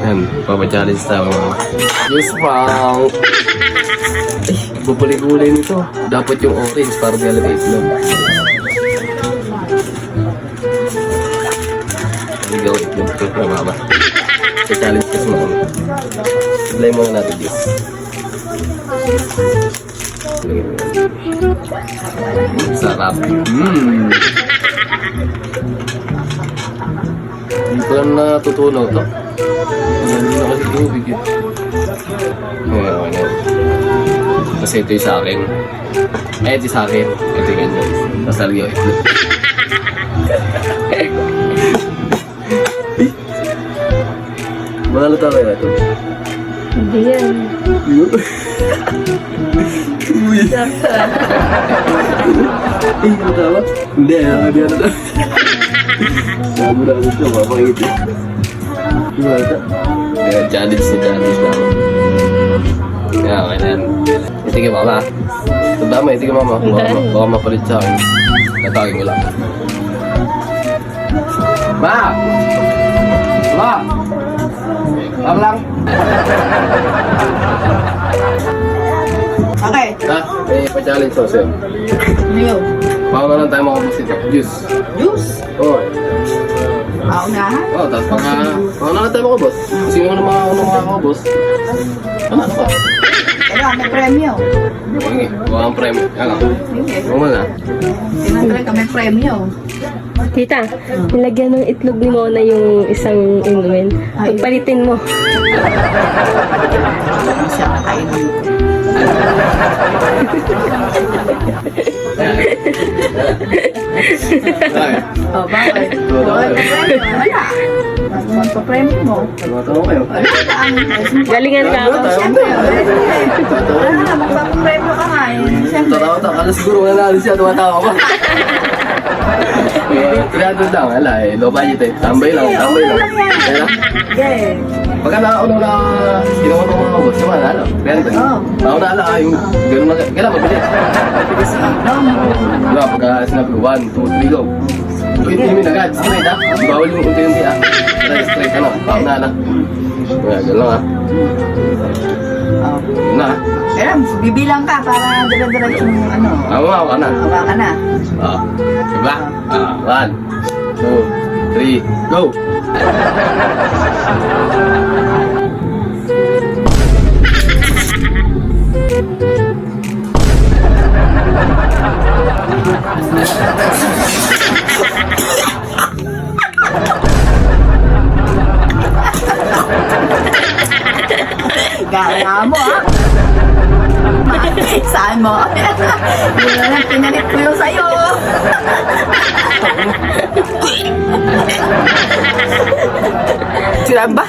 Yan, papachallenge tayo mga. Yes, wow! Ay, bubuli-gulay nito. Dapat yung orange para galagay itlog. Ligaw itlog ito na mama. So, challenge kasi mga. Iblay muna natin this. Sarap. Hindi ko lang natutunaw to. Hindi na kasi tubig yun. Ngayon. Kasi ito yung sa akin. Ay, ito yung sa akin. Ito yung ganyan. Tapos talaga yung itlog. Mahalo tayo kaya ito. Hindi yan. Uy! Eh, matawa? Hindi, hindi ano na. Sabi na ako siya, mapangiti. Mata. Kaya challenge na. Kaya, okay na yan. Itigil mama. Tandama, itigil mama. Baka mapalit sa akin. Natagin ko lang. Ma! Ma! Lang lang. Okay. Ha? May pa-challenge ko sa'yo. Ngayon. Baka na lang tayo makabos ito. Juice. Juice. Oo. Paunahan. Oo, tapos baka na lang tayo makabos. Kasi yung makakabos. Ano pa? Wala, may premyo. Sige, baka ang premyo. Ano? Sige. Baka na. Tinatry ka, may premyo. Tita, nilagyan ng itlog ni Mona yung isang inumin. Pagpalitin mo. Hindi siya kakainin. Bakit? Oh, bakit? Wala. Wala. Magpa-premyo mo. Tumatawa kayo. Galingan ka ako. Siyempre, magpa-premyo ka nga eh. Siyempre. Tatawa-tawa. Kala siguro wala natin siya. Tumatawa ka. 300 lang. Wala eh. Low budget eh. Tambay lang. Tambay lang. Kaya? Okay. Pagka nakakuno na ginawa ng mga boss, naman, ano? 300. Oo. Ako na ala, yung gano'n na, kailan mabili? Diba, pagka sinabi ko, 1, 2, 3, go. Ulit namin agad, straight ha? Bawal yung unti-unti ha? Straight, ano? Ako na ala. Kaya, gano'n lang ha? Oh. Yun na ha? Kaya, bibilang ka para dire-diretso yung ano. Ako ka na. Hawa ka na. Diba? 1, 2, 3, go! Gaya mo ha. Saan mo? Hindi na lang pinalit ko yung sa'yo. Sila ba?